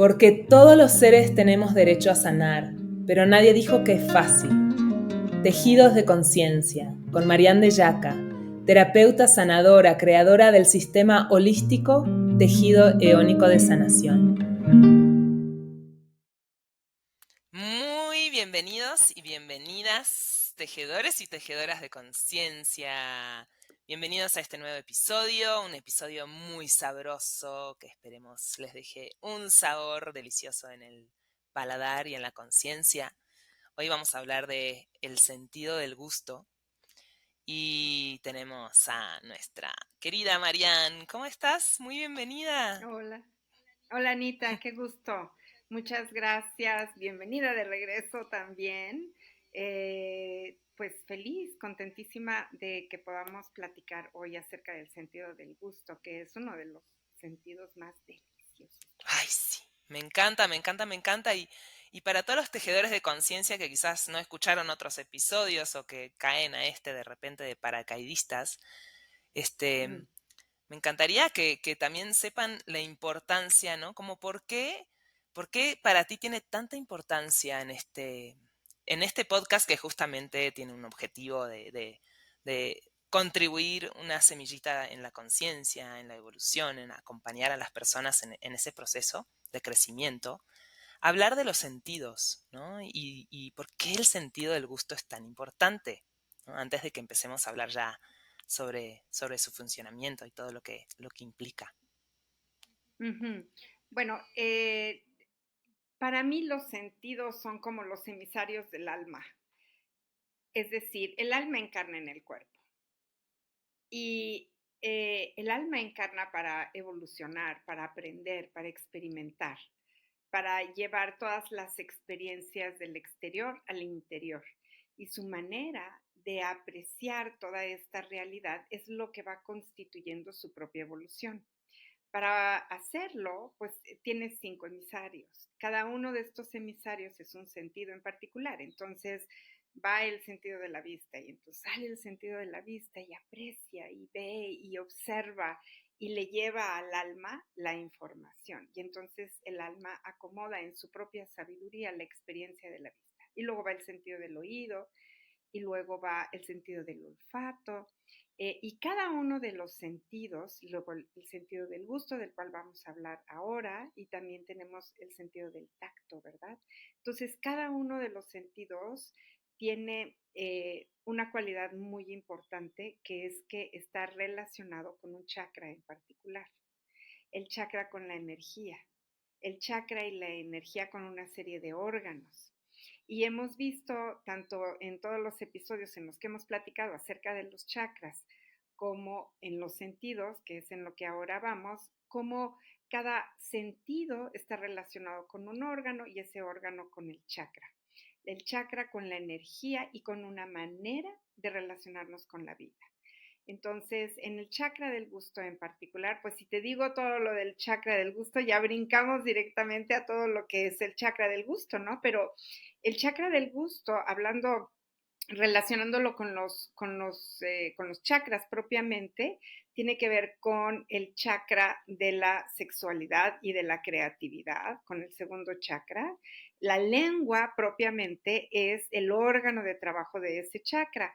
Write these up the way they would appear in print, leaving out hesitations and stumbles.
Porque todos los seres tenemos derecho a sanar, pero nadie dijo que es fácil. Tejidos de conciencia, con Marianne de Yaca, terapeuta sanadora, creadora del sistema holístico Tejido Eónico de Sanación. Muy bienvenidos y bienvenidas, tejedores y tejedoras de conciencia. Bienvenidos a este nuevo episodio, un episodio muy sabroso que esperemos les deje un sabor delicioso en el paladar y en la conciencia. Hoy vamos a hablar de el sentido del gusto y tenemos a nuestra querida Marianne. ¿Cómo estás? Muy bienvenida. Hola, hola Anita, qué gusto. Muchas gracias, bienvenida de regreso también. Pues feliz, contentísima de que podamos platicar hoy acerca del sentido del gusto, que es uno de los sentidos más deliciosos. Ay, sí, me encanta, me encanta, me encanta. Y para todos los tejedores de conciencia que quizás no escucharon otros episodios o que caen a este de repente de paracaidistas, Ujú. me encantaría que también sepan la importancia, ¿no? Como por qué para ti tiene tanta importancia en este podcast que justamente tiene un objetivo de contribuir una semillita en la conciencia, en la evolución, en acompañar a las personas en ese proceso de crecimiento. Hablar de los sentidos, ¿no? Y por qué el sentido del gusto es tan importante, ¿no? Antes de que empecemos a hablar ya sobre su funcionamiento y todo lo que implica. Ujú. Bueno, para mí los sentidos son como los emisarios del alma, es decir, el alma encarna en el cuerpo. Y el alma encarna para evolucionar, para aprender, para experimentar, para llevar todas las experiencias del exterior al interior. Y su manera de apreciar toda esta realidad es lo que va constituyendo su propia evolución. Para hacerlo, pues tiene 5 emisarios. Cada uno de estos emisarios es un sentido en particular. Entonces va el sentido de la vista y entonces sale el sentido de la vista y aprecia y ve y observa y le lleva al alma la información. Y entonces el alma acomoda en su propia sabiduría la experiencia de la vista. Y luego va el sentido del oído y luego va el sentido del olfato, y cada uno de los sentidos, luego el sentido del gusto, del cual vamos a hablar ahora, y también tenemos el sentido del tacto, ¿verdad? Entonces, cada uno de los sentidos tiene una cualidad muy importante, que es que está relacionado con un chakra en particular. El chakra con la energía, el chakra y la energía con una serie de órganos. Y hemos visto, tanto en todos los episodios en los que hemos platicado acerca de los chakras, como en los sentidos, que es en lo que ahora vamos, cómo cada sentido está relacionado con un órgano y ese órgano con el chakra. El chakra con la energía y con una manera de relacionarnos con la vida. Entonces, en el chakra del gusto en particular, pues si te digo todo lo del chakra del gusto, ya brincamos directamente a todo lo que es el chakra del gusto, ¿no? Pero el chakra del gusto, hablando, relacionándolo con los chakras propiamente, tiene que ver con el chakra de la sexualidad y de la creatividad, con el segundo chakra. La lengua propiamente es el órgano de trabajo de ese chakra.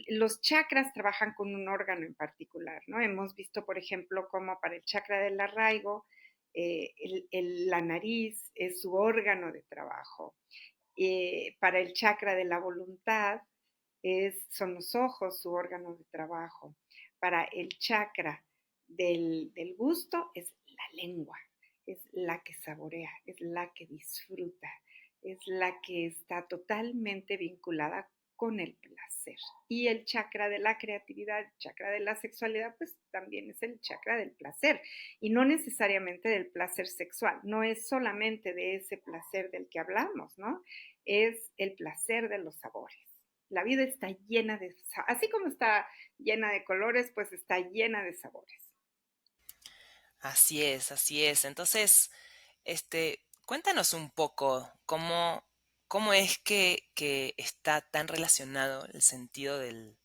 Los chakras trabajan con un órgano en particular, ¿no? Hemos visto, por ejemplo, cómo para el chakra del arraigo, la nariz es su órgano de trabajo. Para el chakra de la voluntad son los ojos su órgano de trabajo. Para el chakra del gusto es la lengua, es la que saborea, es la que disfruta, es la que está totalmente vinculada con el placer. Y el chakra de la creatividad, el chakra de la sexualidad, pues también es el chakra del placer. Y no necesariamente del placer sexual, no es solamente de ese placer del que hablamos, ¿no? Es el placer de los sabores. La vida está llena de, así como está llena de colores, pues está llena de sabores. Así es, así es. Entonces, cuéntanos un poco cómo es que está tan relacionado el sentido del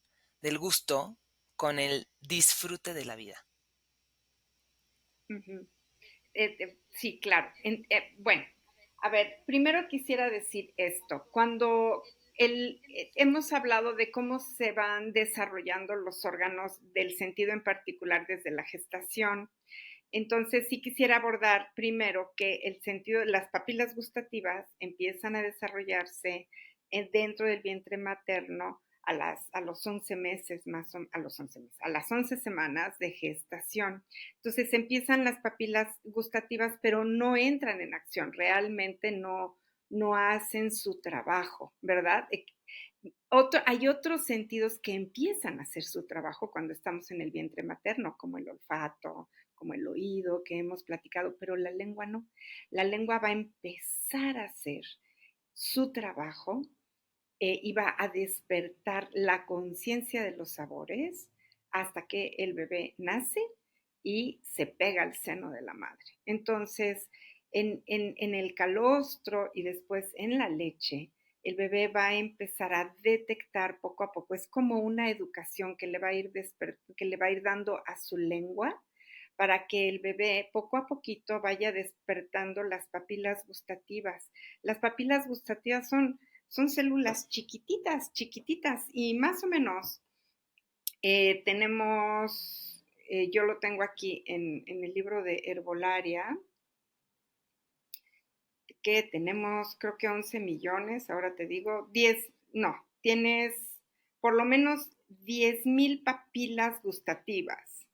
gusto con el disfrute de la vida. Uh -huh. Sí, claro. Bueno, a ver, primero quisiera decir esto. Cuando hemos hablado de cómo se van desarrollando los órganos del sentido en particular desde la gestación, entonces sí quisiera abordar primero que el sentido, las papilas gustativas empiezan a desarrollarse dentro del vientre materno a los 11 meses más o, a los 11 meses, a las 11 semanas de gestación. Entonces empiezan las papilas gustativas, pero no entran en acción, realmente no hacen su trabajo, ¿verdad? Hay otros sentidos que empiezan a hacer su trabajo cuando estamos en el vientre materno, como el olfato, como el oído que hemos platicado, pero la lengua no. La lengua va a empezar a hacer su trabajo y va a despertar la conciencia de los sabores hasta que el bebé nace y se pega al seno de la madre. Entonces, en el calostro y después en la leche, el bebé va a empezar a detectar poco a poco. Es como una educación que le va a ir, que le va a ir dando a su lengua para que el bebé poco a poquito vaya despertando las papilas gustativas. Las papilas gustativas son células chiquititas, chiquititas, y más o menos tenemos, yo lo tengo aquí en el libro de herbolaria, que tenemos creo que 11 millones, ahora te digo, 10, no, tienes por lo menos 10,000 papilas gustativas.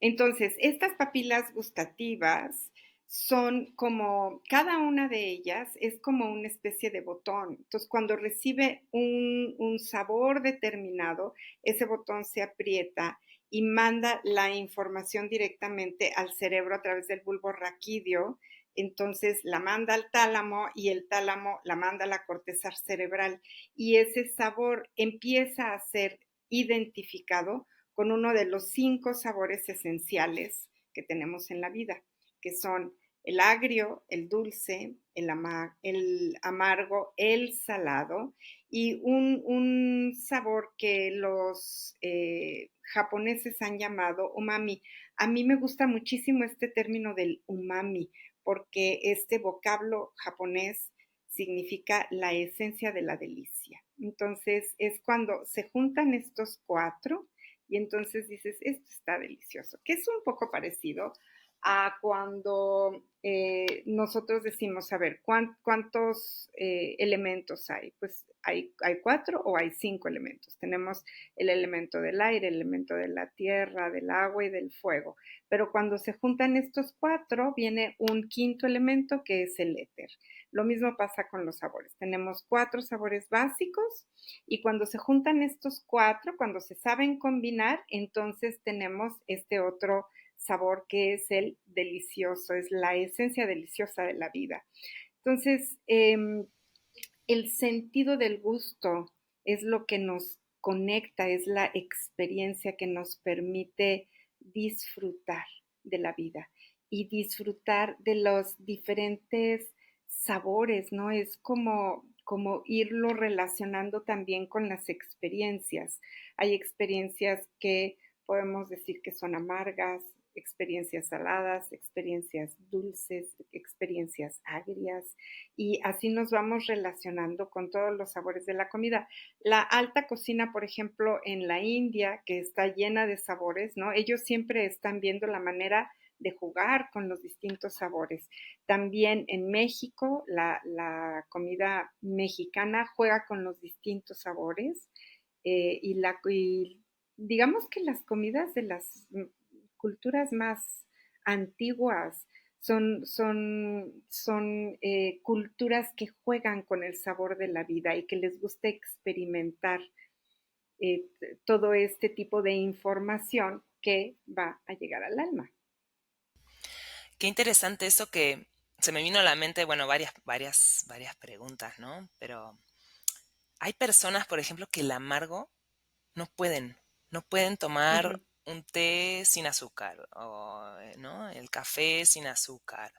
Entonces, estas papilas gustativas son como, cada una de ellas es como una especie de botón. Entonces, cuando recibe un sabor determinado, ese botón se aprieta y manda la información directamente al cerebro a través del bulbo raquídeo. Entonces la manda al tálamo y el tálamo la manda a la corteza cerebral y ese sabor empieza a ser identificado con uno de los 5 sabores esenciales que tenemos en la vida, que son el agrio, el dulce, el amargo, el salado y un sabor que los japoneses han llamado umami. A mí me gusta muchísimo este término del umami porque este vocablo japonés significa la esencia de la delicia. Entonces es cuando se juntan estos 4 y entonces dices, esto está delicioso, que es un poco parecido a cuando nosotros decimos, a ver, ¿cuántos elementos hay? Pues hay 4 o hay 5 elementos. Tenemos el elemento del aire, el elemento de la tierra, del agua y del fuego. Pero cuando se juntan estos 4, viene un quinto elemento que es el éter. Lo mismo pasa con los sabores. Tenemos 4 sabores básicos y cuando se juntan estos 4, cuando se saben combinar, entonces tenemos este otro sabor que es el delicioso, es la esencia deliciosa de la vida. Entonces, el sentido del gusto es lo que nos conecta, es la experiencia que nos permite disfrutar de la vida y disfrutar de los diferentes sabores, ¿no? Es como irlo relacionando también con las experiencias. Hay experiencias que podemos decir que son amargas, experiencias saladas, experiencias dulces, experiencias agrias, y así nos vamos relacionando con todos los sabores de la comida. La alta cocina, por ejemplo, en la India, que está llena de sabores, ¿no? Ellos siempre están viendo la manera de jugar con los distintos sabores. También en México, la comida mexicana juega con los distintos sabores y digamos que las comidas de las culturas más antiguas son culturas que juegan con el sabor de la vida y que les gusta experimentar eh, todo este tipo de información que va a llegar al alma. Qué interesante eso que se me vino a la mente, bueno, varias preguntas, ¿no? Pero hay personas, por ejemplo, que el amargo no pueden Uh tomar -huh. un té sin azúcar, o, ¿no? El café sin azúcar,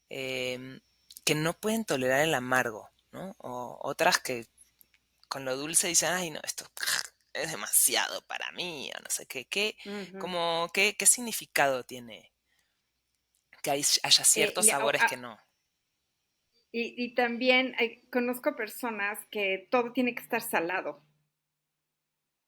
em, que no pueden tolerar el amargo, ¿no? O otras que con lo dulce dicen, ay, no, esto es demasiado para mí, o no sé qué, Uh -huh. qué significado tiene que haya ciertos Y, sabores que no. y también conozco personas que todo tiene que estar salado,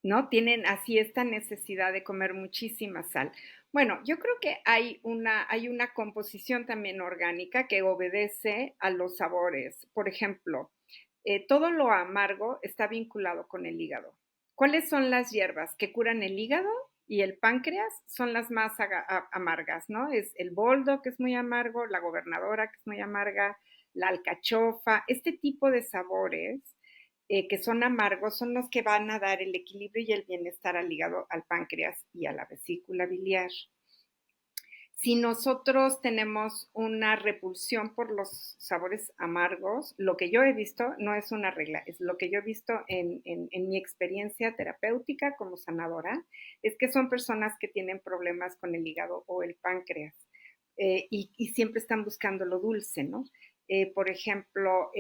¿no? Tienen así esta necesidad de comer muchísima sal. Bueno, yo creo que hay una composición también orgánica que obedece a los sabores. Por ejemplo, todo lo amargo está vinculado con el hígado. ¿Cuáles son las hierbas que curan el hígado y el páncreas? Son las más amargas, ¿no? Es el boldo, que es muy amargo, la gobernadora, que es muy amarga, la alcachofa, este tipo de sabores que son amargos son los que van a dar el equilibrio y el bienestar al hígado, al páncreas y a la vesícula biliar. Si nosotros tenemos una repulsión por los sabores amargos, lo que yo he visto no es una regla, es lo que yo he visto en mi experiencia terapéutica como sanadora, es que son personas que tienen problemas con el hígado o el páncreas y siempre están buscando lo dulce, ¿no? Por ejemplo,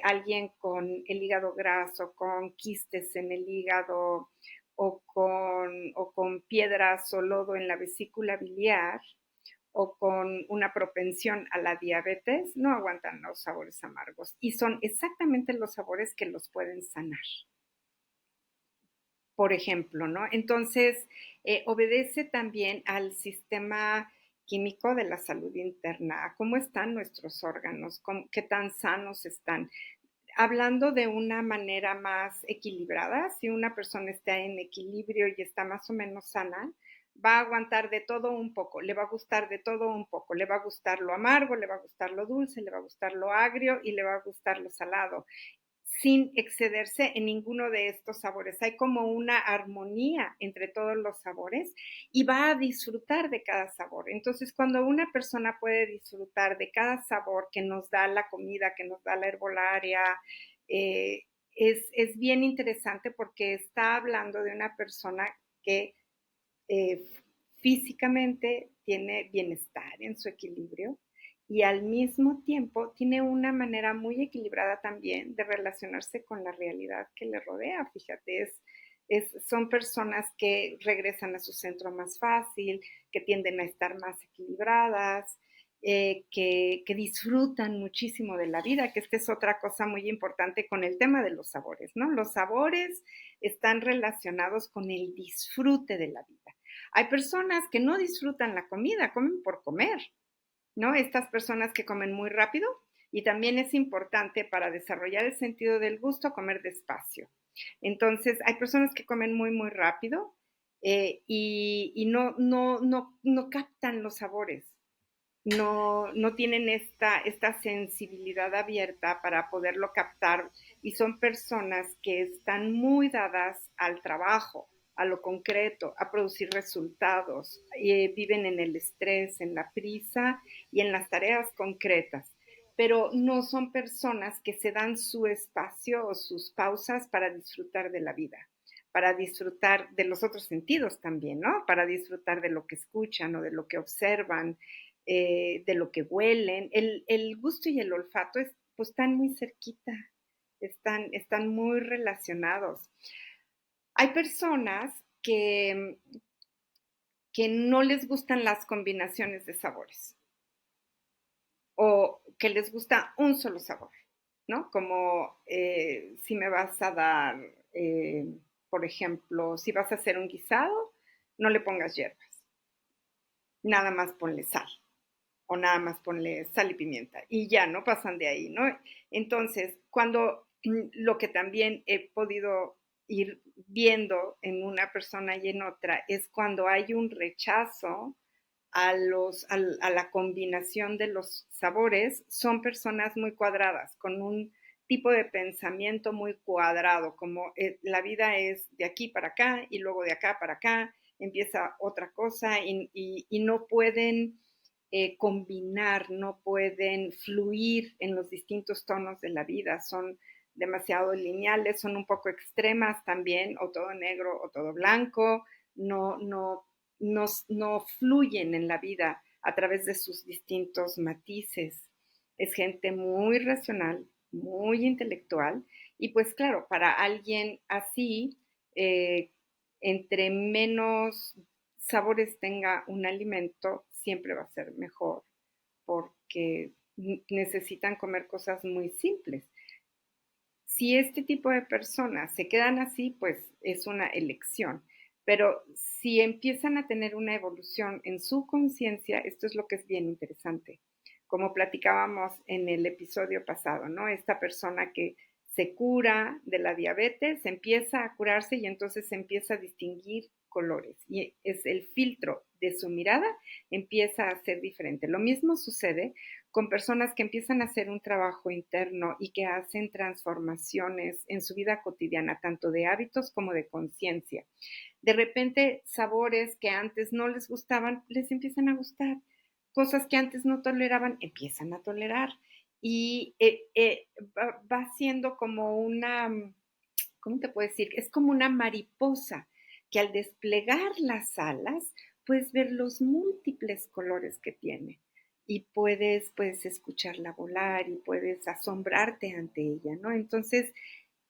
alguien con el hígado graso, con quistes en el hígado o con piedras o lodo en la vesícula biliar, o con una propensión a la diabetes, no aguantan los sabores amargos. Y son exactamente los sabores que los pueden sanar. Por ejemplo, ¿no? Entonces, obedece también al sistema químico de la salud interna, a cómo están nuestros órganos, qué tan sanos están. Hablando de una manera más equilibrada, si una persona está en equilibrio y está más o menos sana, va a aguantar de todo un poco, le va a gustar de todo un poco, le va a gustar lo amargo, le va a gustar lo dulce, le va a gustar lo agrio y le va a gustar lo salado, sin excederse en ninguno de estos sabores. Hay como una armonía entre todos los sabores y va a disfrutar de cada sabor. Entonces, cuando una persona puede disfrutar de cada sabor que nos da la comida, que nos da la herbolaria, eh, es bien interesante porque está hablando de una persona que eh, físicamente tiene bienestar en su equilibrio y al mismo tiempo tiene una manera muy equilibrada también de relacionarse con la realidad que le rodea. Fíjate, son personas que regresan a su centro más fácil, que tienden a estar más equilibradas, que disfrutan muchísimo de la vida, que esta es otra cosa muy importante con el tema de los sabores, ¿no? Los sabores están relacionados con el disfrute de la vida. Hay personas que no disfrutan la comida, comen por comer, ¿no? Estas personas que comen muy rápido y también es importante para desarrollar el sentido del gusto comer despacio. Entonces, hay personas que comen muy, muy rápido y no captan los sabores, no tienen esta sensibilidad abierta para poderlo captar y son personas que están muy dadas al trabajo, a lo concreto, a producir resultados, viven en el estrés, en la prisa y en las tareas concretas, pero no son personas que se dan su espacio o sus pausas para disfrutar de la vida, para disfrutar de los otros sentidos también, ¿no? Para disfrutar de lo que escuchan o de lo que observan, de lo que huelen. El gusto y el olfato pues, están muy cerquita, están muy relacionados. Hay personas que no les gustan las combinaciones de sabores o que les gusta un solo sabor, ¿no? Como si me vas a dar, por ejemplo, si vas a hacer un guisado, no le pongas hierbas, nada más ponle sal o nada más ponle sal y pimienta y ya no pasan de ahí, ¿no? Entonces, cuando lo que también he podido ir viendo en una persona y en otra es cuando hay un rechazo a la combinación de los sabores, son personas muy cuadradas, con un tipo de pensamiento muy cuadrado, como la vida es de aquí para acá y luego de acá para acá, empieza otra cosa y no pueden combinar, no pueden fluir en los distintos tonos de la vida, son demasiado lineales, son un poco extremas también, o todo negro o todo blanco, no fluyen en la vida a través de sus distintos matices. Es gente muy racional, muy intelectual, y pues claro, para alguien así, entre menos sabores tenga un alimento, siempre va a ser mejor porque necesitan comer cosas muy simples. Si este tipo de personas se quedan así, pues es una elección. Pero si empiezan a tener una evolución en su conciencia, esto es lo que es bien interesante. Como platicábamos en el episodio pasado, ¿no? Esta persona que se cura de la diabetes, empieza a curarse y entonces se empieza a distinguir colores. Y es el filtro de su mirada empieza a ser diferente. Lo mismo sucede con personas que empiezan a hacer un trabajo interno y que hacen transformaciones en su vida cotidiana, tanto de hábitos como de conciencia. De repente, sabores que antes no les gustaban, les empiezan a gustar. Cosas que antes no toleraban, empiezan a tolerar. Y va siendo como una, ¿cómo te puedo decir? Es como una mariposa que al desplegar las alas puedes ver los múltiples colores que tiene y puedes escucharla volar y puedes asombrarte ante ella, ¿no? Entonces,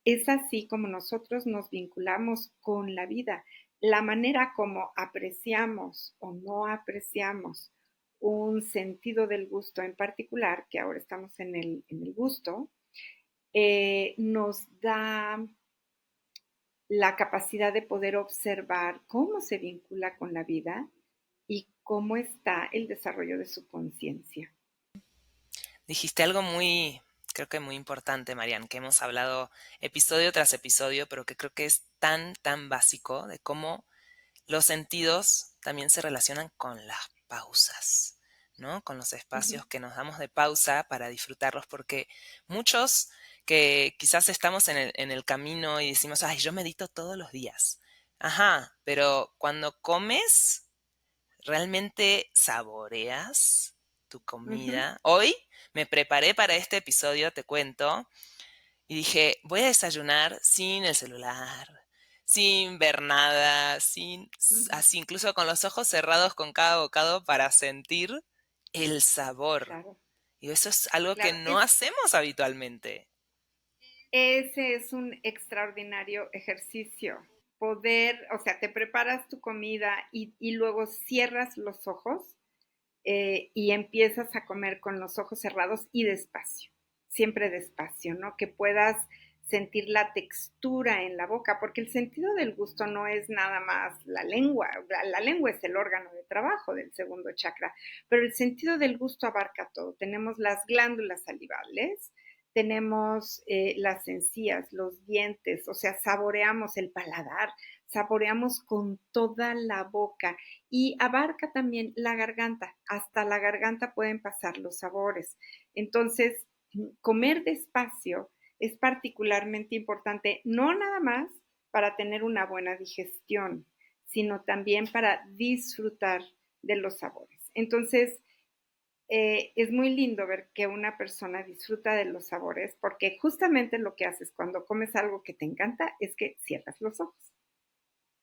es así como nosotros nos vinculamos con la vida. La manera como apreciamos o no apreciamos un sentido del gusto en particular, que ahora estamos en el gusto, nos da la capacidad de poder observar cómo se vincula con la vida y cómo está el desarrollo de su conciencia. Dijiste algo muy, creo que muy importante, Marian, que hemos hablado episodio tras episodio, pero que creo que es tan, tan básico de cómo los sentidos también se relacionan con las pausas, ¿no? Con los espacios que nos damos de pausa para disfrutarlos, porque muchos que quizás estamos en el camino y decimos, ay, yo medito todos los días. Ajá, pero cuando comes, ¿realmente saboreas tu comida? Hoy me preparé para este episodio, te cuento, y dije, voy a desayunar sin el celular, sin ver nada, así incluso con los ojos cerrados con cada bocado para sentir el sabor. Claro, Y eso es algo que claro. no hacemos habitualmente. Ese es un extraordinario ejercicio. Poder, o sea, te preparas tu comida y luego cierras los ojos y empiezas a comer con los ojos cerrados y despacio, siempre despacio, ¿no? Que puedas sentir la textura en la boca, porque el sentido del gusto no es nada más la lengua. La lengua es el órgano de trabajo del segundo chakra, pero el sentido del gusto abarca todo. Tenemos las glándulas salivales, tenemos las encías, los dientes, o sea, saboreamos el paladar, saboreamos con toda la boca y abarca también la garganta. Hasta la garganta pueden pasar los sabores. Entonces, comer despacio es particularmente importante, no nada más para tener una buena digestión, sino también para disfrutar de los sabores. Entonces, es muy lindo ver que una persona disfruta de los sabores, porque justamente lo que haces cuando comes algo que te encanta es que cierras los ojos,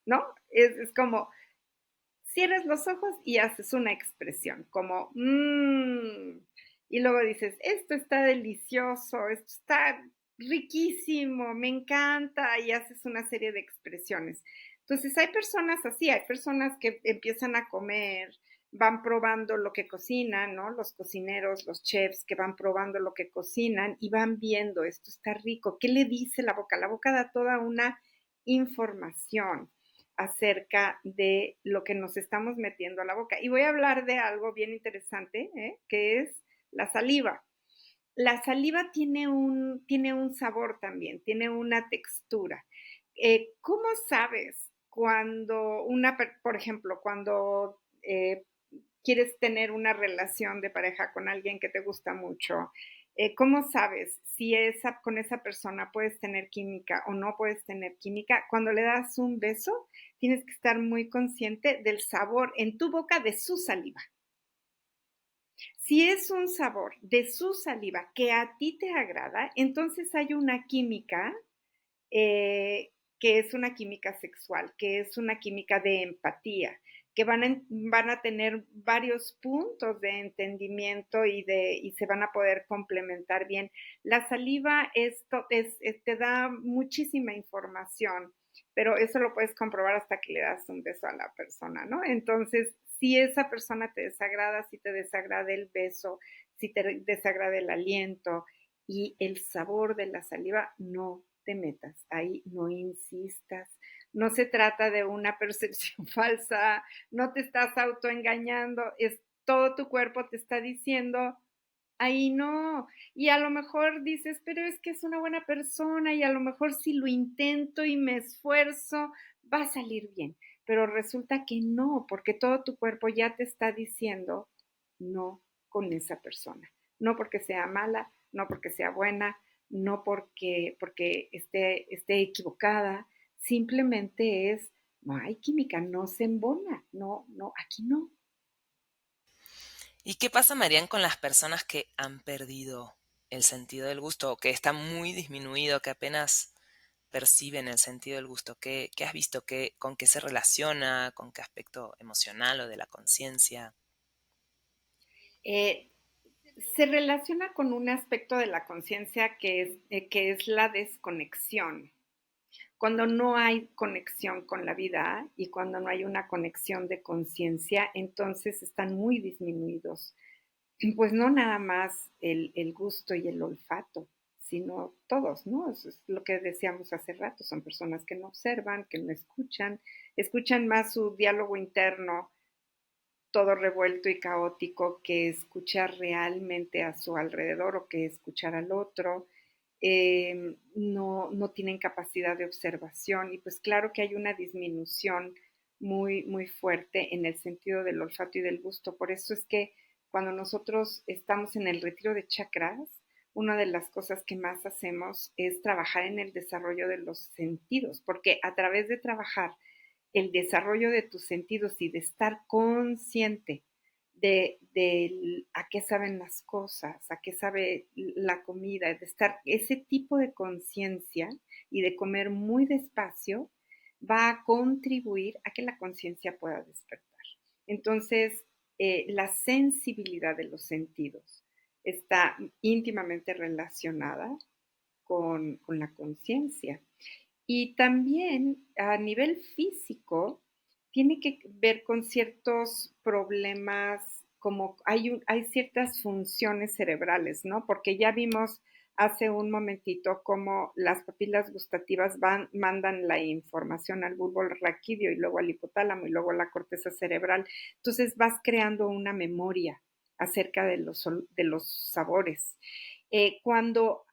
¿no? Es como, cierras los ojos y haces una expresión, como, y luego dices, esto está delicioso, esto está riquísimo, me encanta, y haces una serie de expresiones. Entonces, hay personas así, hay personas que empiezan a comer, van probando lo que cocinan, ¿no? Los cocineros, los chefs que van probando lo que cocinan y van viendo, esto está rico, ¿qué le dice la boca? La boca da toda una información acerca de lo que nos estamos metiendo a la boca. Y voy a hablar de algo bien interesante, que es la saliva. La saliva tiene un sabor también, tiene una textura. ¿Cómo sabes cuando por ejemplo, cuando quieres tener una relación de pareja con alguien que te gusta mucho? ¿Cómo sabes si con esa persona puedes tener química o no puedes tener química? Cuando le das un beso, tienes que estar muy consciente del sabor en tu boca de su saliva. Si es un sabor de su saliva que a ti te agrada, entonces hay una química que es una química sexual, que es una química de empatía, que van a tener varios puntos de entendimiento y se van a poder complementar bien. La saliva te da muchísima información, pero eso lo puedes comprobar hasta que le das un beso a la persona, ¿no? Entonces, si esa persona te desagrada, si te desagrada el beso, si te desagrada el aliento y el sabor de la saliva, no te metas, ahí no insistas. No se trata de una percepción falsa, no te estás autoengañando, es todo tu cuerpo te está diciendo, ahí no. Y a lo mejor dices, pero es que es una buena persona y a lo mejor si lo intento y me esfuerzo, va a salir bien. Pero resulta que no, porque todo tu cuerpo ya te está diciendo no con esa persona. No porque sea mala, no porque sea buena, no porque esté equivocada, simplemente es, no hay química, no se embona, no, no, aquí no. ¿Y qué pasa, Marian, con las personas que han perdido el sentido del gusto o que está muy disminuido, que apenas perciben el sentido del gusto? ¿Qué has visto? ¿Con qué se relaciona? ¿Con qué aspecto emocional o de la conciencia? Eh, Se relaciona con un aspecto de la conciencia que es la desconexión. Cuando no hay conexión con la vida y cuando no hay una conexión de conciencia, entonces están muy disminuidos. Pues no nada más el gusto y el olfato, sino todos, ¿no? Eso es lo que decíamos hace rato, son personas que no observan, que no escuchan, escuchan más su diálogo interno todo revuelto y caótico que escuchar realmente a su alrededor o que escuchar al otro. No tienen capacidad de observación y pues claro que hay una disminución muy, muy fuerte en el sentido del olfato y del gusto. Por eso es que cuando nosotros estamos en el retiro de chakras, una de las cosas que más hacemos es trabajar en el desarrollo de los sentidos, porque a través de trabajar el desarrollo de tus sentidos y de estar consciente de a qué saben las cosas, a qué sabe la comida, de estar ese tipo de conciencia y de comer muy despacio, va a contribuir a que la conciencia pueda despertar. Entonces, la sensibilidad de los sentidos está íntimamente relacionada con la conciencia. Y también a nivel físico, tiene que ver con ciertos problemas, como hay ciertas funciones cerebrales, ¿no? Porque ya vimos hace un momentito cómo las papilas gustativas mandan la información al bulbo raquídeo y luego al hipotálamo y luego a la corteza cerebral. Entonces vas creando una memoria acerca de los sabores. Cuando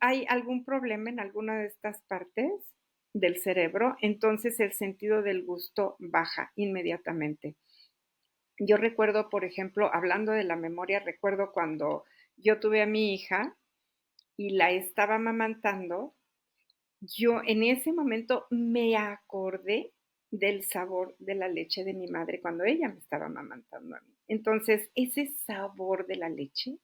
hay algún problema en alguna de estas partes del cerebro, entonces el sentido del gusto baja inmediatamente. Yo recuerdo, por ejemplo, hablando de la memoria, recuerdo cuando yo tuve a mi hija y la estaba amamantando, yo en ese momento me acordé del sabor de la leche de mi madre cuando ella me estaba amamantando a mí. Entonces, ese sabor de la leche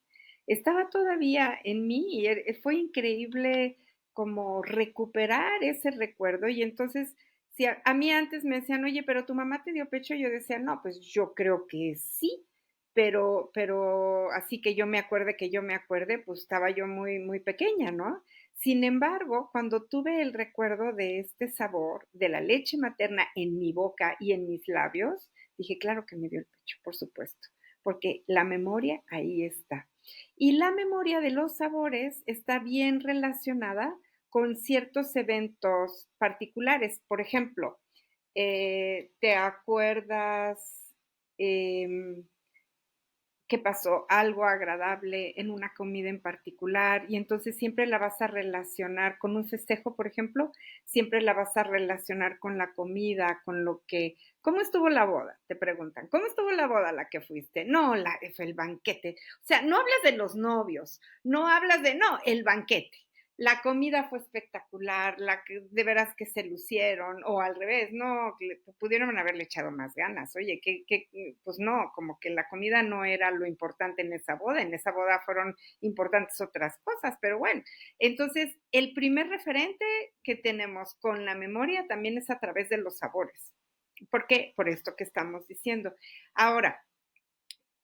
estaba todavía en mí y fue increíble como recuperar ese recuerdo. Y entonces, si a mí antes me decían, oye, pero tu mamá te dio pecho, yo decía, no, pues yo creo que sí, pero así que yo me acuerde, pues estaba yo muy, muy pequeña, ¿no? Sin embargo, cuando tuve el recuerdo de este sabor de la leche materna en mi boca y en mis labios, dije, claro que me dio el pecho, por supuesto, porque la memoria ahí está. Y la memoria de los sabores está bien relacionada con ciertos eventos particulares. Por ejemplo, ¿te acuerdas? Eh, que pasó algo agradable en una comida en particular y entonces siempre la vas a relacionar con un festejo, por ejemplo, siempre la vas a relacionar con la comida, con lo que, ¿cómo estuvo la boda? Te preguntan, ¿cómo estuvo la boda a la que fuiste? No, fue el banquete. O sea, no hablas de los novios, no hablas de, no, el banquete. La comida fue espectacular, de veras que se lucieron, o al revés, no, pudieron haberle echado más ganas. Oye, pues no, como que la comida no era lo importante en esa boda fueron importantes otras cosas, pero bueno, entonces el primer referente que tenemos con la memoria también es a través de los sabores. ¿Por qué? Por esto que estamos diciendo. Ahora,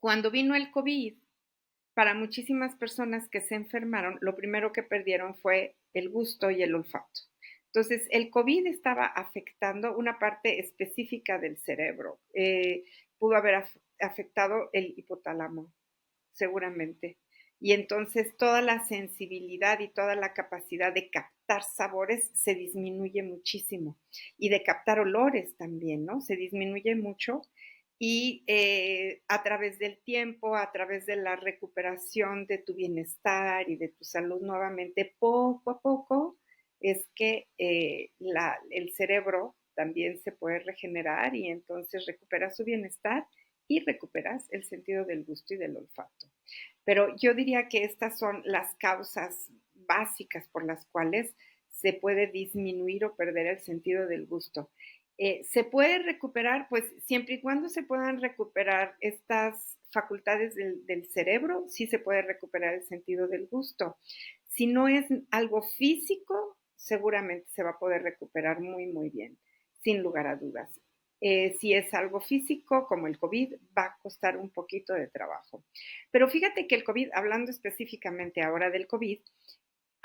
cuando vino el COVID, para muchísimas personas que se enfermaron, lo primero que perdieron fue el gusto y el olfato. Entonces, el COVID estaba afectando una parte específica del cerebro. pudo haber afectado el hipotálamo, seguramente. Y entonces toda la sensibilidad y toda la capacidad de captar sabores se disminuye muchísimo. Y de captar olores también, ¿no? Se disminuye mucho. Y a través del tiempo, a través de la recuperación de tu bienestar y de tu salud nuevamente, poco a poco, es que el cerebro también se puede regenerar y entonces recuperas su bienestar y recuperas el sentido del gusto y del olfato. Pero yo diría que estas son las causas básicas por las cuales se puede disminuir o perder el sentido del gusto. Se puede recuperar, pues siempre y cuando se puedan recuperar estas facultades del cerebro, sí se puede recuperar el sentido del gusto. Si no es algo físico, seguramente se va a poder recuperar muy, muy bien, sin lugar a dudas. Si es algo físico, como el COVID, va a costar un poquito de trabajo. Pero fíjate que el COVID, hablando específicamente ahora del COVID,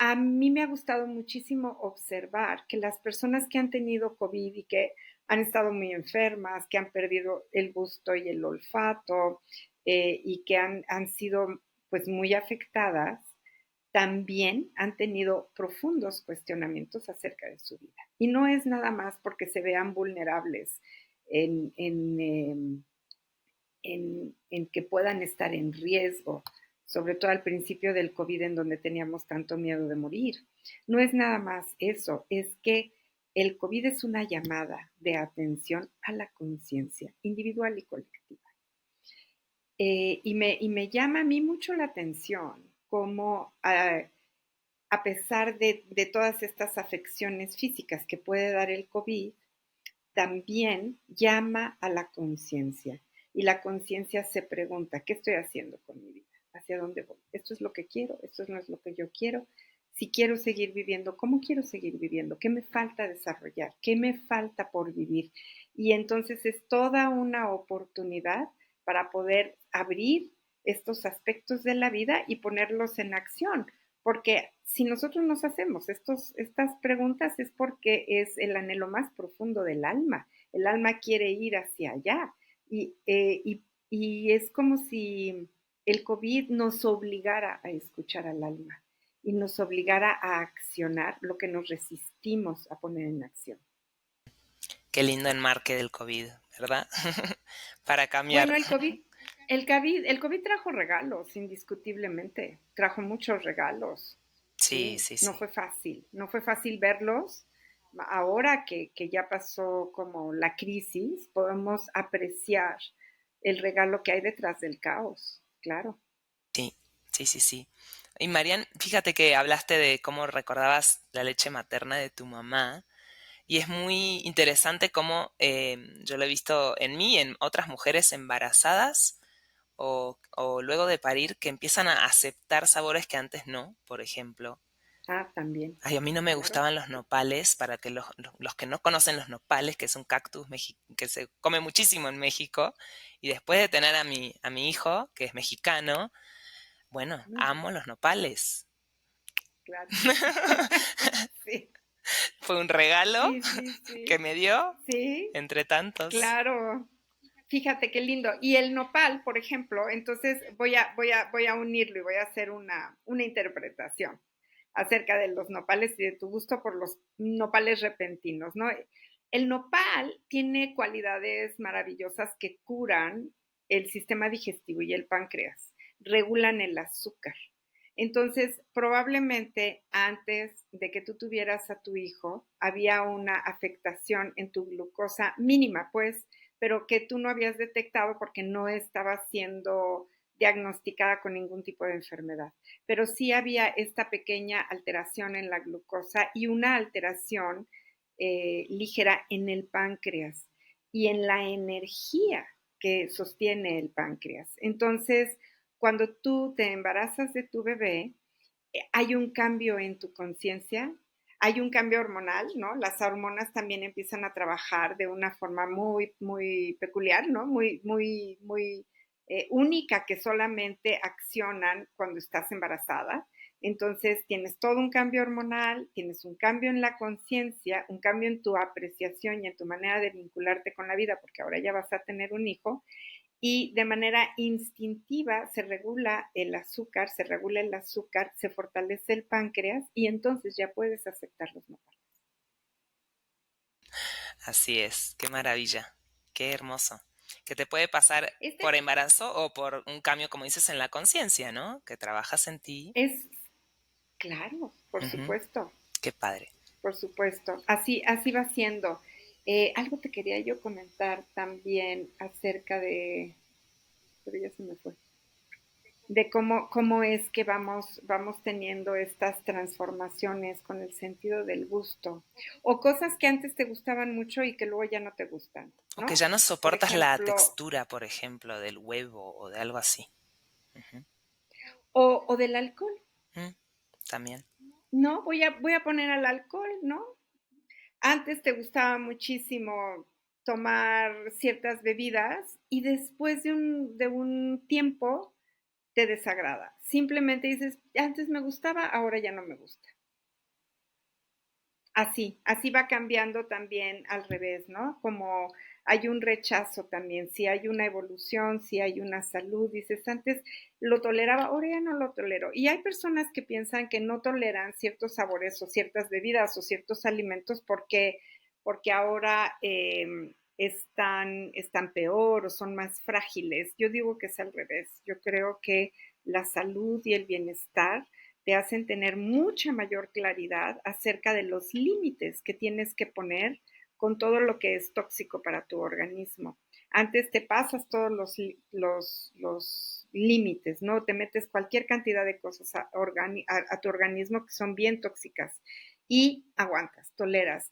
a mí me ha gustado muchísimo observar que las personas que han tenido COVID y que han estado muy enfermas, que han perdido el gusto y el olfato y que han sido pues muy afectadas, también han tenido profundos cuestionamientos acerca de su vida. Y no es nada más porque se vean vulnerables en que puedan estar en riesgo, sobre todo al principio del COVID en donde teníamos tanto miedo de morir. No es nada más eso, es que el COVID es una llamada de atención a la conciencia individual y colectiva. Y me llama a mí mucho la atención cómo a pesar de todas estas afecciones físicas que puede dar el COVID, también llama a la conciencia. Y la conciencia se pregunta, ¿qué estoy haciendo con mi vida? ¿Hacia dónde voy? ¿Esto es lo que quiero? ¿Esto no es lo que yo quiero? Si quiero seguir viviendo, ¿cómo quiero seguir viviendo? ¿Qué me falta desarrollar? ¿Qué me falta por vivir? Y entonces es toda una oportunidad para poder abrir estos aspectos de la vida y ponerlos en acción. Porque si nosotros nos hacemos estas preguntas es porque es el anhelo más profundo del alma. El alma quiere ir hacia allá. Y es como si el COVID nos obligara a escuchar al alma y nos obligara a accionar lo que nos resistimos a poner en acción. Qué lindo enmarque del COVID, ¿verdad? Para cambiar. Bueno, el COVID trajo regalos, indiscutiblemente. Trajo muchos regalos. Sí, Sí, sí, no sí. fue fácil. No fue fácil verlos. Ahora que ya pasó como la crisis, podemos apreciar el regalo que hay detrás del caos. Claro. Sí, sí, sí, sí. Y Marian, fíjate que hablaste de cómo recordabas la leche materna de tu mamá. Y es muy interesante cómo yo lo he visto en mí, en otras mujeres embarazadas o luego de parir que empiezan a aceptar sabores que antes no, por ejemplo. Ah, también. Ay, a mí no me Claro. gustaban los nopales, para que los que no conocen los nopales, que es un cactus que se come muchísimo en México, y después de tener a mi hijo, que es mexicano, bueno, Mm, amo los nopales. claro. Sí, Fue un regalo sí, sí, que sí. me dio Sí, entre tantos. claro. Fíjate qué lindo. Y el nopal, por ejemplo, entonces voy a unirlo y voy a hacer una interpretación acerca de los nopales y de tu gusto por los nopales repentinos, ¿no? El nopal tiene cualidades maravillosas que curan el sistema digestivo y el páncreas, regulan el azúcar. Entonces, probablemente antes de que tú tuvieras a tu hijo, había una afectación en tu glucosa mínima, pues, pero que tú no habías detectado porque no estaba siendo diagnosticada con ningún tipo de enfermedad. Pero sí había esta pequeña alteración en la glucosa y una alteración ligera en el páncreas y en la energía que sostiene el páncreas. Entonces, cuando tú te embarazas de tu bebé, hay un cambio en tu conciencia, hay un cambio hormonal, ¿no? Las hormonas también empiezan a trabajar de una forma muy, muy peculiar, ¿no? Muy, muy, muy única, que solamente accionan cuando estás embarazada. Entonces tienes todo un cambio hormonal, tienes un cambio en la conciencia, un cambio en tu apreciación y en tu manera de vincularte con la vida, porque ahora ya vas a tener un hijo, y de manera instintiva se regula el azúcar, se fortalece el páncreas y entonces ya puedes aceptar los nopales. Así es, qué maravilla, qué hermoso. Que te puede pasar por Este embarazo o por un cambio, como dices, en la conciencia, ¿no? Que trabajas en ti. es, claro, Ujú, qué padre. por supuesto, así va siendo. Algo te quería yo comentar también acerca de, pero ya se me fue, de cómo es que vamos teniendo estas transformaciones con el sentido del gusto, o cosas que antes te gustaban mucho y que luego ya no te gustan, O que ¿no? ya no Por soportas la ejemplo, textura, por ejemplo, del huevo o de algo así. Ujú, o del alcohol, mm, también. ¿no? Voy a poner al alcohol, ¿no? Antes te gustaba muchísimo tomar ciertas bebidas y después de un tiempo te desagrada. Simplemente dices, antes me gustaba, ahora ya no me gusta. Así va cambiando también al revés, ¿no? Como hay un rechazo también, si hay una evolución, si hay una salud, dices, antes lo toleraba, ahora ya no lo tolero. Y hay personas que piensan que no toleran ciertos sabores o ciertas bebidas o ciertos alimentos porque ahora están peor o son más frágiles. Yo digo que es al revés. Yo creo que la salud y el bienestar te hacen tener mucha mayor claridad acerca de los límites que tienes que poner con todo lo que es tóxico para tu organismo. Antes te pasas todos los límites, ¿no? Te metes cualquier cantidad de cosas a tu organismo que son bien tóxicas y aguantas, toleras.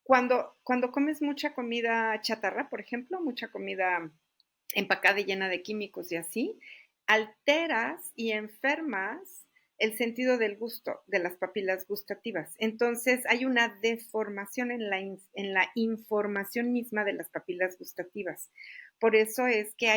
Cuando comes mucha comida chatarra, por ejemplo, mucha comida empacada y llena de químicos y así, alteras y enfermas el sentido del gusto, de las papilas gustativas. Entonces hay una deformación en la información misma de las papilas gustativas. Por eso es que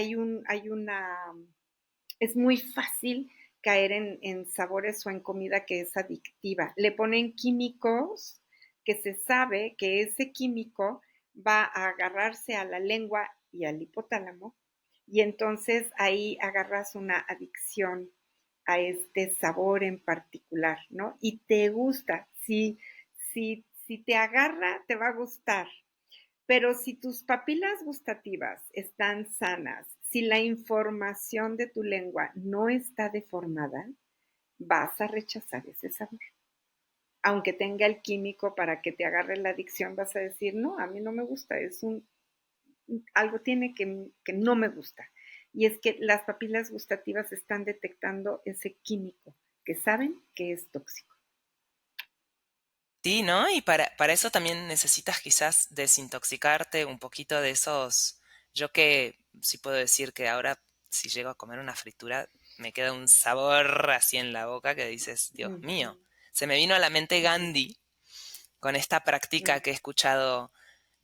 es muy fácil caer en sabores o en comida que es adictiva. Le ponen químicos que se sabe que ese químico va a agarrarse a la lengua y al hipotálamo y entonces ahí agarras una adicción a este sabor en particular, ¿no? Y te gusta, si te agarra, te va a gustar, pero si tus papilas gustativas están sanas, si la información de tu lengua no está deformada, vas a rechazar ese sabor. Aunque tenga el químico para que te agarre la adicción, vas a decir, no, a mí no me gusta, algo tiene que no me gusta. Y es que las papilas gustativas están detectando ese químico que saben que es tóxico. Sí, ¿no? Y para eso también necesitas quizás desintoxicarte un poquito de esos. Yo que sí puedo decir que ahora, si llego a comer una fritura, me queda un sabor así en la boca que dices, Dios Ujú, mío. Se me vino a la mente ujú, Gandhi con esta práctica ujú. que he escuchado,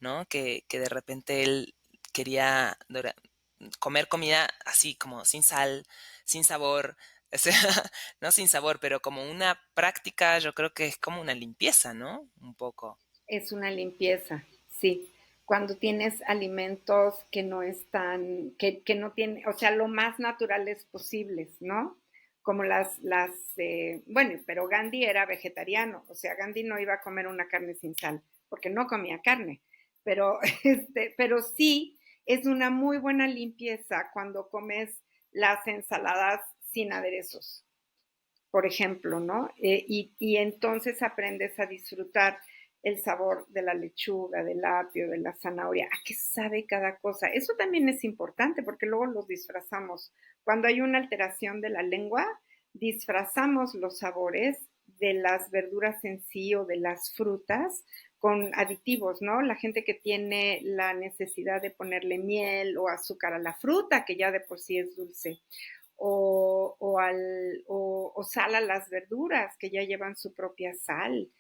¿no? Que de repente él quería comer comida así como sin sal, sin sabor, o sea, no sin sabor, pero como una práctica, yo creo que es como una limpieza, ¿no? Un poco. Es una limpieza, sí. Cuando tienes alimentos que no están, que no tienen, o sea, lo más naturales posibles, ¿no? Como bueno, pero Gandhi era vegetariano, o sea, Gandhi no iba a comer una carne sin sal, porque no comía carne, pero, pero sí es una muy buena limpieza cuando comes las ensaladas sin aderezos, por ejemplo, ¿no? Y entonces aprendes a disfrutar el sabor de la lechuga, del apio, de la zanahoria, a qué sabe cada cosa. Eso también es importante porque luego los disfrazamos. Cuando hay una alteración de la lengua, disfrazamos los sabores de las verduras en sí o de las frutas con aditivos, ¿no? La gente que tiene la necesidad de ponerle miel o azúcar a la fruta, que ya de por sí es dulce, o sal a las verduras que ya llevan su propia sal.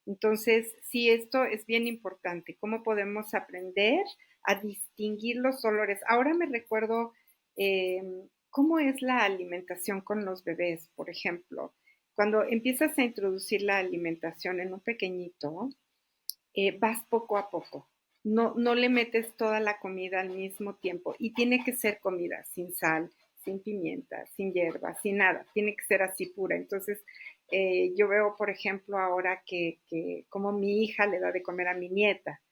Entonces, sí, esto es bien importante, cómo podemos aprender a distinguir los olores. Ahora me recuerdo cómo es la alimentación con los bebés, por ejemplo. Cuando empiezas a introducir la alimentación en un pequeñito, vas poco a poco. No le metes toda la comida al mismo tiempo y tiene que ser comida sin sal, sin pimienta, sin hierba, sin nada. Tiene que ser así pura. Entonces, yo veo, por ejemplo, ahora que como mi hija le da de comer a mi nieta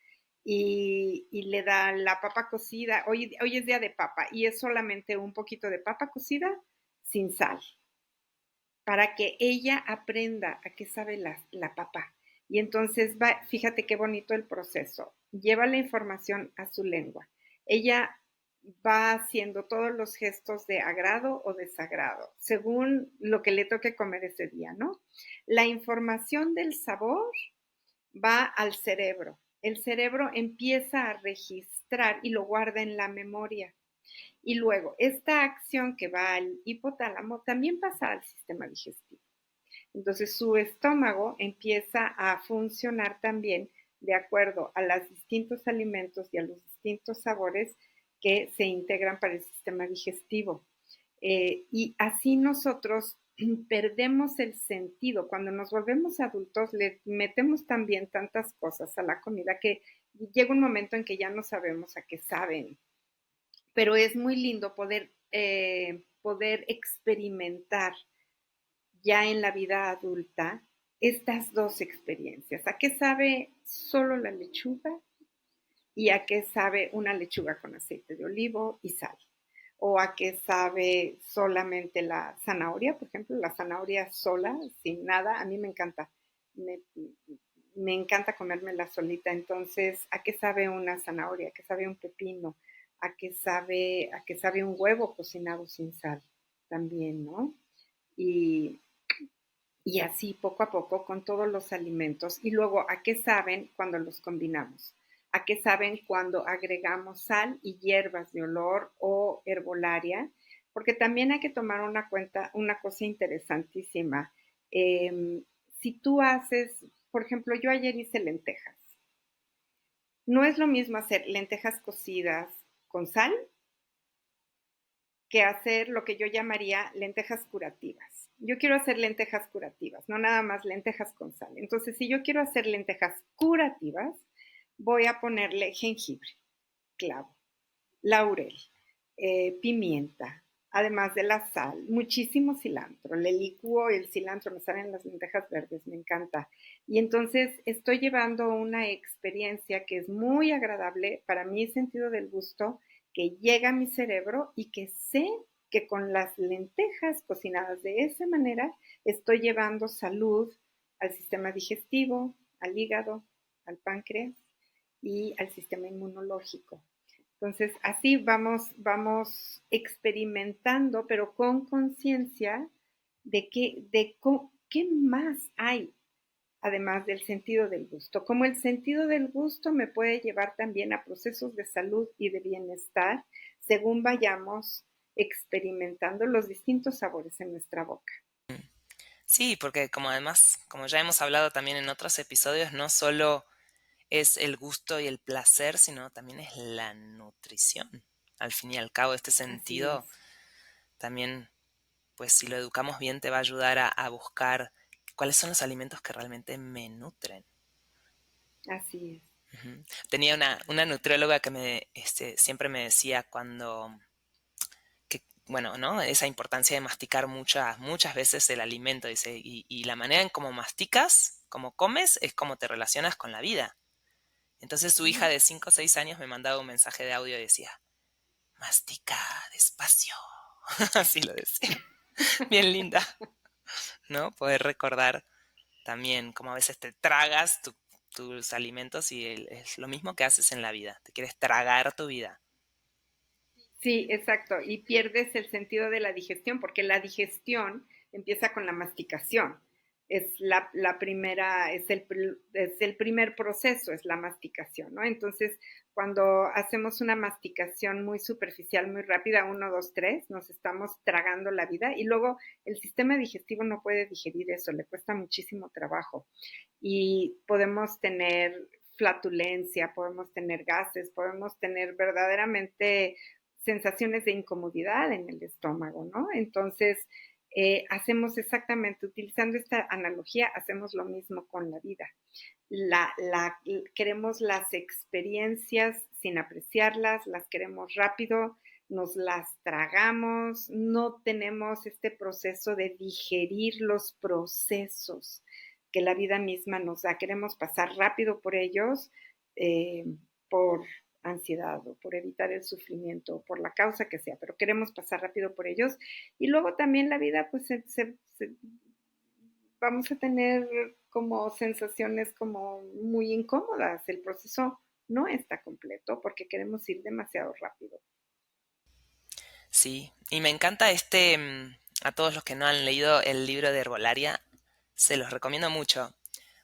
y le da la papa cocida. Hoy es día de papa y es solamente un poquito de papa cocida sin sal para que ella aprenda a qué sabe la papa. Y entonces va, fíjate qué bonito el proceso. Lleva la información a su lengua. Ella va haciendo todos los gestos de agrado o desagrado, según lo que le toque comer ese día, ¿no? La información del sabor va al cerebro. El cerebro empieza a registrar y lo guarda en la memoria. Y luego, esta acción que va al hipotálamo también pasa al sistema digestivo. Entonces, su estómago empieza a funcionar también de acuerdo a los distintos alimentos y a los distintos sabores que se integran para el sistema digestivo. Y así nosotros perdemos el sentido. Cuando nos volvemos adultos, le metemos también tantas cosas a la comida que llega un momento en que ya no sabemos a qué saben. Pero es muy lindo poder experimentar ya en la vida adulta estas dos experiencias. ¿A qué sabe solo la lechuga y a qué sabe una lechuga con aceite de olivo y sal? O a qué sabe solamente la zanahoria, por ejemplo, la zanahoria sola, sin nada, a mí me encanta. Me encanta comérmela solita. Entonces, ¿a qué sabe una zanahoria? ¿A qué sabe un pepino? ¿A qué sabe un huevo cocinado sin sal? También, ¿no? Y, y así poco a poco con todos los alimentos. Y luego, ¿a qué saben cuando los combinamos? ¿A qué saben cuando agregamos sal y hierbas de olor o herbolaria? Porque también hay que tomar una cosa interesantísima. Si tú haces, por ejemplo, yo ayer hice lentejas. No es lo mismo hacer lentejas cocidas con sal que hacer lo que yo llamaría lentejas curativas. Yo quiero hacer lentejas curativas, no nada más lentejas con sal. Entonces, si yo quiero hacer lentejas curativas, voy a ponerle jengibre, clavo, laurel, pimienta, además de la sal, muchísimo cilantro. Le licúo el cilantro, me salen las lentejas verdes, me encanta. Y entonces estoy llevando una experiencia que es muy agradable para mi sentido del gusto, que llega a mi cerebro y que sé que con las lentejas cocinadas de esa manera estoy llevando salud al sistema digestivo, al hígado, al páncreas y al sistema inmunológico. Entonces, así vamos experimentando, pero con conciencia qué más hay, además del sentido del gusto. Como el sentido del gusto me puede llevar también a procesos de salud y de bienestar, según vayamos experimentando los distintos sabores en nuestra boca. Sí, porque como además, como ya hemos hablado también en otros episodios, no solo es el gusto y el placer, sino también es la nutrición. Al fin y al cabo, este Así sentido es, también, pues si lo educamos bien, te va a ayudar a buscar cuáles son los alimentos que realmente me nutren. así es. Ujú. Tenía una nutrióloga que siempre me decía bueno, ¿no? Esa importancia de masticar muchas veces el alimento, dice, y la manera en cómo masticas, cómo comes, es cómo te relacionas con la vida. Entonces su hija de 5 o 6 años me mandaba un mensaje de audio y decía, mastica despacio. Así lo decía. Bien linda, ¿no? Poder recordar también cómo a veces te tragas tus alimentos y es lo mismo que haces en la vida. Te quieres tragar tu vida. Sí, exacto. Y pierdes el sentido de la digestión, porque la digestión empieza con la masticación. Es la primera, es el primer proceso, es la masticación, ¿no? Entonces, cuando hacemos una masticación muy superficial, muy rápida, uno, dos, tres, nos estamos tragando la vida y luego el sistema digestivo no puede digerir eso, le cuesta muchísimo trabajo. Y podemos tener flatulencia, podemos tener gases, podemos tener verdaderamente sensaciones de incomodidad en el estómago, ¿no? Entonces, hacemos exactamente, utilizando esta analogía, hacemos lo mismo con la vida. Queremos las experiencias sin apreciarlas, las queremos rápido, nos las tragamos, no tenemos este proceso de digerir los procesos que la vida misma nos da. Queremos pasar rápido por ellos, por ansiedad o por evitar el sufrimiento o por la causa que sea, pero queremos pasar rápido por ellos. Y luego también la vida, pues vamos a tener como sensaciones como muy incómodas. El proceso no está completo porque queremos ir demasiado rápido. Sí, y me encanta a todos los que no han leído el libro de Herbolaria, se los recomiendo mucho,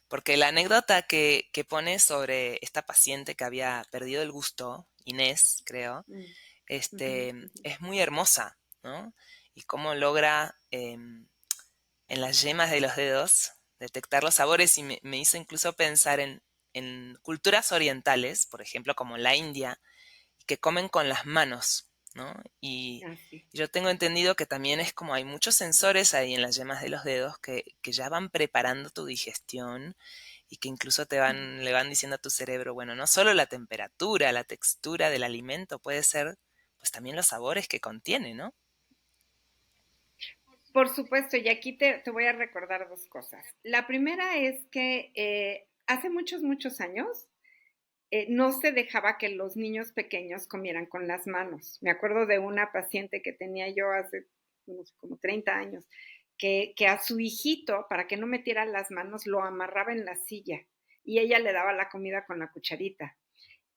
porque la anécdota que pone sobre esta paciente que había perdido el gusto, Inés, creo, Mm. Ujú, ujú. es muy hermosa, ¿no? Y cómo logra en las yemas de los dedos detectar los sabores y me hizo incluso pensar en culturas orientales, por ejemplo, como la India, que comen con las manos, ¿no? Y Ah, sí. yo tengo entendido que también es como hay muchos sensores ahí en las yemas de los dedos que ya van preparando tu digestión y que incluso le van diciendo a tu cerebro, bueno, no solo la temperatura, la textura del alimento, puede ser pues también los sabores que contiene, ¿no? Por supuesto, y aquí te voy a recordar dos cosas. La primera es que hace muchos, muchos años no se dejaba que los niños pequeños comieran con las manos. Me acuerdo de una paciente que tenía yo hace no sé, como 30 años, que a su hijito, para que no metiera las manos, lo amarraba en la silla y ella le daba la comida con la cucharita.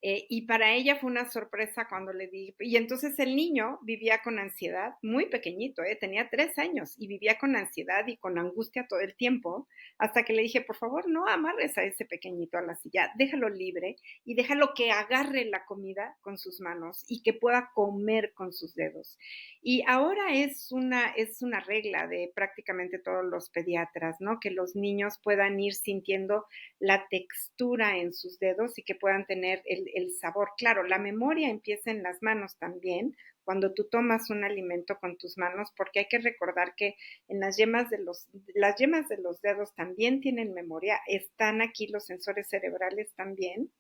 Y para ella fue una sorpresa cuando le dije, y entonces el niño vivía con ansiedad, muy pequeñito, tenía 3 años y vivía con ansiedad y con angustia todo el tiempo, hasta que le dije, por favor, no amarres a ese pequeñito a la silla, déjalo libre y déjalo que agarre la comida con sus manos y que pueda comer con sus dedos. Y ahora es una regla de prácticamente todos los pediatras, ¿no? Que los niños puedan ir sintiendo la textura en sus dedos y que puedan tener el sabor. Claro, la memoria empieza en las manos también, cuando tú tomas un alimento con tus manos, porque hay que recordar que en las yemas de los dedos también tienen memoria, están aquí los sensores cerebrales también,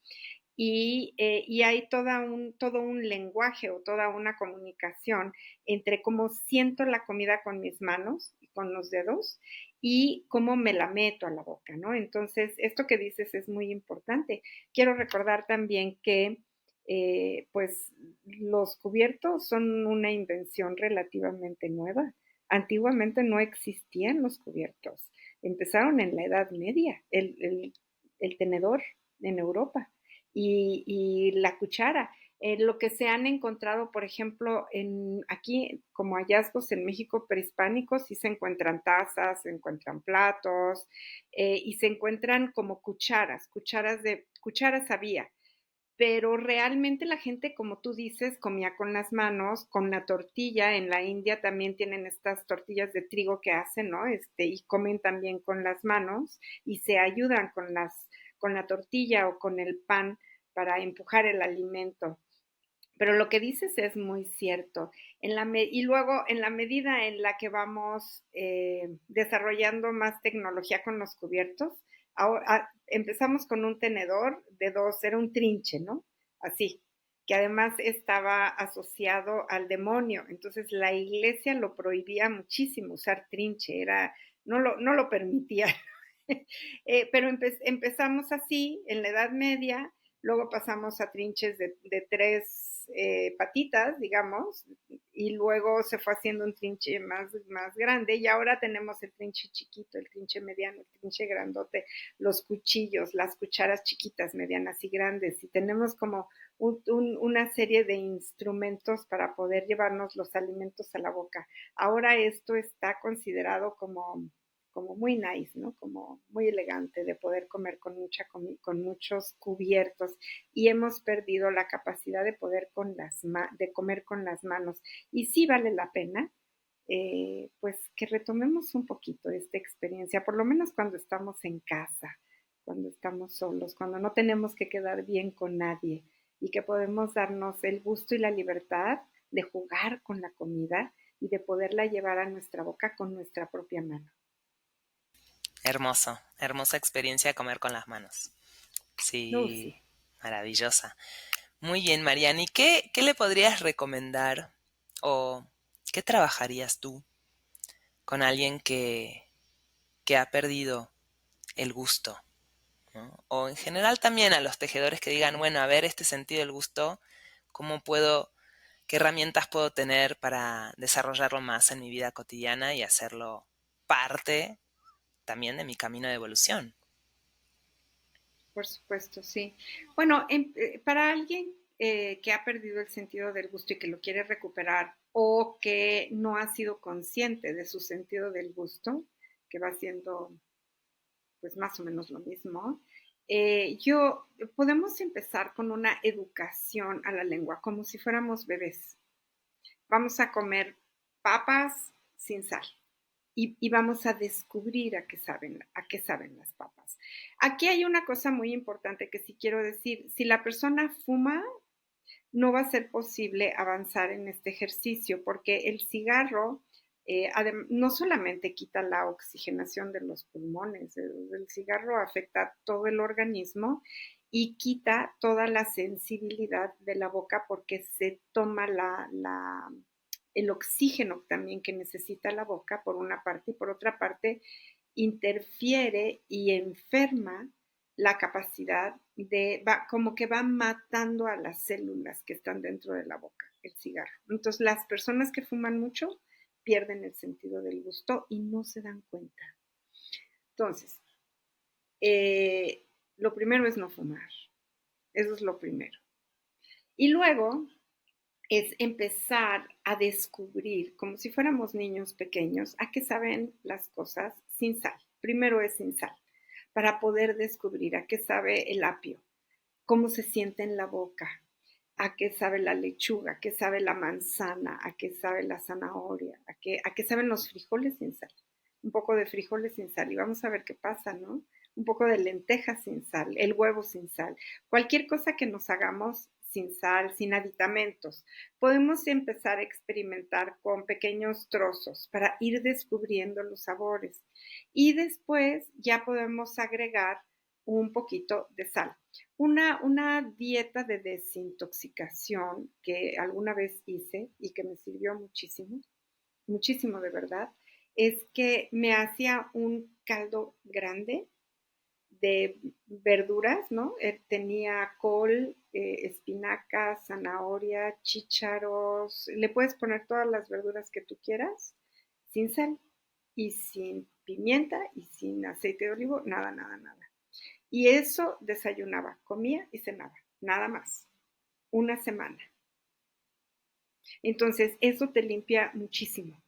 y hay todo un lenguaje o toda una comunicación entre cómo siento la comida con mis manos y con los dedos y cómo me la meto a la boca, ¿no? Entonces, esto que dices es muy importante. Quiero recordar también que, pues, los cubiertos son una invención relativamente nueva. Antiguamente no existían los cubiertos. Empezaron en la Edad Media, el tenedor en Europa y la cuchara. Lo que se han encontrado, por ejemplo, aquí como hallazgos en México prehispánicos, sí se encuentran tazas, se encuentran platos y se encuentran como cucharas había, pero realmente la gente, como tú dices, comía con las manos, con la tortilla. En la India también tienen estas tortillas de trigo que hacen, ¿no? Y comen también con las manos y se ayudan con la tortilla o con el pan para empujar el alimento. Pero lo que dices es muy cierto. Y luego, en la medida en la que vamos desarrollando más tecnología con los cubiertos, ahora, empezamos con un tenedor de dos, era un trinche, ¿no? Así, que además estaba asociado al demonio. Entonces la iglesia lo prohibía muchísimo usar trinche, no lo permitía. Pero empezamos así en la Edad Media. Luego pasamos a trinches de tres patitas, digamos, y luego se fue haciendo un trinche más grande y ahora tenemos el trinche chiquito, el trinche mediano, el trinche grandote, los cuchillos, las cucharas chiquitas, medianas y grandes, y tenemos como una serie de instrumentos para poder llevarnos los alimentos a la boca. Ahora esto está considerado como muy nice, ¿no? Como muy elegante de poder comer con muchos cubiertos y hemos perdido la capacidad de poder de comer con las manos. Y sí vale la pena, pues que retomemos un poquito esta experiencia, por lo menos cuando estamos en casa, cuando estamos solos, cuando no tenemos que quedar bien con nadie y que podemos darnos el gusto y la libertad de jugar con la comida y de poderla llevar a nuestra boca con nuestra propia mano. Hermoso, hermosa experiencia comer con las manos. No, Sí, sí. maravillosa. Muy bien, Mariani. ¿Qué le podrías recomendar o qué trabajarías tú con alguien que ha perdido el gusto, ¿no? O en general también a los tejedores que digan, bueno, a ver, este sentido del gusto, ¿cómo puedo, qué herramientas puedo tener para desarrollarlo más en mi vida cotidiana y hacerlo parte también de mi camino de evolución? Por supuesto, sí. Bueno, para alguien que ha perdido el sentido del gusto y que lo quiere recuperar o que no ha sido consciente de su sentido del gusto, que va siendo pues más o menos lo mismo, podemos empezar con una educación a la lengua, como si fuéramos bebés. Vamos a comer papas sin sal y vamos a descubrir a qué saben las papas. Aquí hay una cosa muy importante que sí quiero decir. Si la persona fuma, no va a ser posible avanzar en este ejercicio porque el cigarro no solamente quita la oxigenación de los pulmones, el cigarro afecta todo el organismo y quita toda la sensibilidad de la boca porque se toma el oxígeno también que necesita la boca por una parte y por otra parte interfiere y enferma la capacidad como que va matando a las células que están dentro de la boca, el cigarro. Entonces, las personas que fuman mucho pierden el sentido del gusto y no se dan cuenta. Entonces, lo primero es no fumar. Eso es lo primero. Y luego es empezar a descubrir, como si fuéramos niños pequeños, a qué saben las cosas sin sal. Primero es sin sal, para poder descubrir a qué sabe el apio, cómo se siente en la boca, a qué sabe la lechuga, a qué sabe la manzana, a qué sabe la zanahoria, a qué saben los frijoles sin sal. Un poco de frijoles sin sal y vamos a ver qué pasa, ¿no? Un poco de lentejas sin sal, el huevo sin sal, cualquier cosa que nos hagamos sin sal, sin aditamentos. Podemos empezar a experimentar con pequeños trozos para ir descubriendo los sabores y después ya podemos agregar un poquito de sal. Una dieta de desintoxicación que alguna vez hice y que me sirvió muchísimo, muchísimo de verdad, es que me hacía un caldo grande de verduras, ¿no? Tenía col, espinaca, zanahoria, chícharos, le puedes poner todas las verduras que tú quieras, sin sal y sin pimienta y sin aceite de olivo, nada, nada, nada. Y eso desayunaba, comía y cenaba, nada más, una semana. Entonces, eso te limpia muchísimo,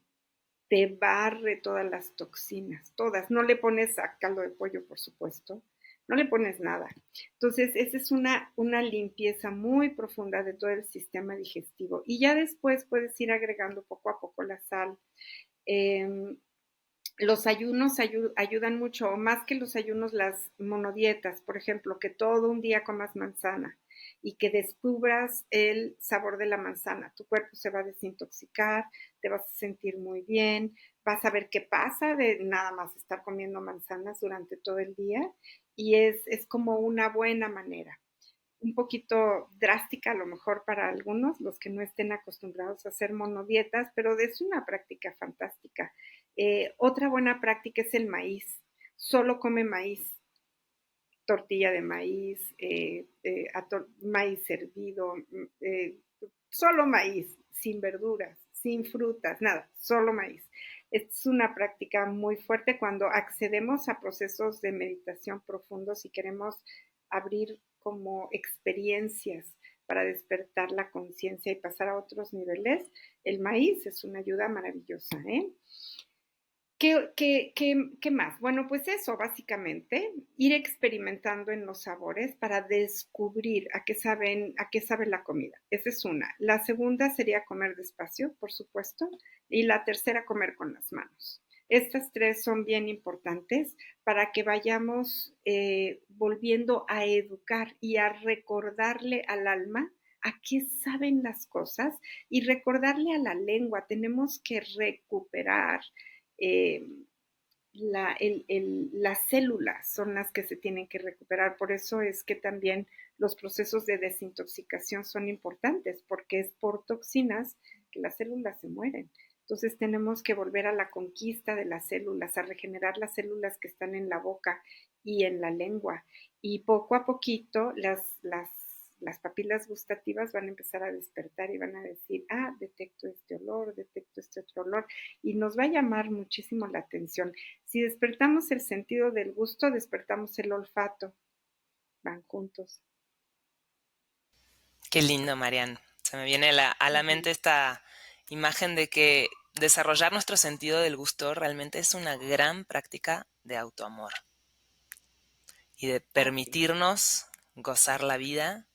te barre todas las toxinas, todas. No le pones a caldo de pollo, por supuesto, no le pones nada. Entonces, esa es una limpieza muy profunda de todo el sistema digestivo. Y ya después puedes ir agregando poco a poco la sal. Los ayunos ayudan mucho, o más que los ayunos, las monodietas, por ejemplo, que todo un día comas manzana y que descubras el sabor de la manzana. Tu cuerpo se va a desintoxicar, te vas a sentir muy bien, vas a ver qué pasa de nada más estar comiendo manzanas durante todo el día y es como una buena manera. Un poquito drástica a lo mejor para algunos, los que no estén acostumbrados a hacer monodietas, pero es una práctica fantástica. Otra buena práctica es el maíz. Solo come maíz, tortilla de maíz, maíz hervido, solo maíz, sin verduras, sin frutas, nada, solo maíz. Es una práctica muy fuerte cuando accedemos a procesos de meditación profundos y queremos abrir como experiencias para despertar la conciencia y pasar a otros niveles. El maíz es una ayuda maravillosa, ¿eh? ¿Qué más? Bueno, pues eso, básicamente, ir experimentando en los sabores para descubrir a qué sabe la comida. Esa es una. La segunda sería comer despacio, por supuesto, y la tercera, comer con las manos. Estas tres son bien importantes para que vayamos volviendo a educar y a recordarle al alma a qué saben las cosas y recordarle a la lengua. Tenemos que recuperar las células son las que se tienen que recuperar. Por eso es que también los procesos de desintoxicación son importantes, porque es por toxinas que las células se mueren. Entonces tenemos que volver a la conquista de las células, a regenerar las células que están en la boca y en la lengua. Y poco a poquito las papilas gustativas van a empezar a despertar y van a decir, detecto este olor, detecto este otro olor, y nos va a llamar muchísimo la atención. Si despertamos el sentido del gusto, despertamos el olfato. Van juntos. Qué lindo, Marian. Se me viene a la mente esta imagen de que desarrollar nuestro sentido del gusto realmente es una gran práctica de autoamor y de permitirnos gozar la vida.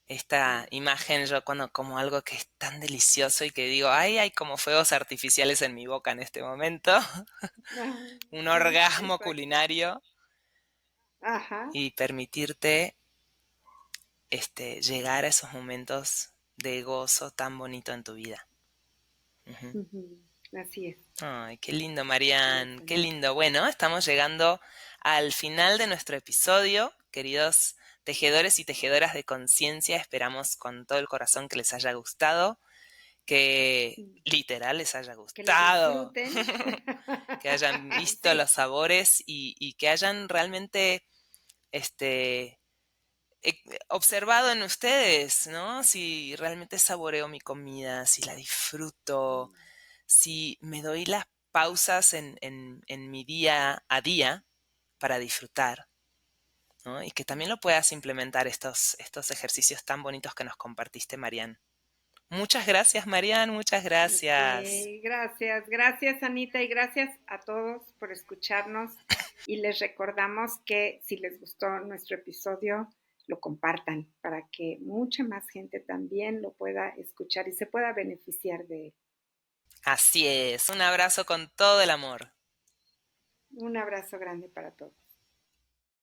Esta imagen yo cuando como algo que es tan delicioso y que digo, ay, hay como fuegos artificiales en mi boca en este momento, un orgasmo Exacto. culinario Ajá. y permitirte llegar a esos momentos de gozo tan bonito en tu vida. Ujú. Así es. Ay, qué lindo, Así es, Marian, qué Anita. lindo. Bueno, estamos llegando al final de nuestro episodio, queridos tejedores y tejedoras de conciencia. Esperamos con todo el corazón que les haya gustado, que literal les haya Que lo gustado, disfruten. que hayan visto Sí. los sabores y que hayan realmente este, observado en ustedes, ¿no? Si realmente saboreo mi comida, si la disfruto, si me doy las pausas en mi día a día para disfrutar, ¿no? Y que también lo puedas implementar estos ejercicios tan bonitos que nos compartiste, Marian. Muchas gracias, Marian, muchas gracias. Ok, gracias, gracias Anita y gracias a todos por escucharnos y les recordamos que si les gustó nuestro episodio, lo compartan para que mucha más gente también lo pueda escuchar y se pueda beneficiar de él. Así es, un abrazo con todo el amor. Un abrazo grande para todos.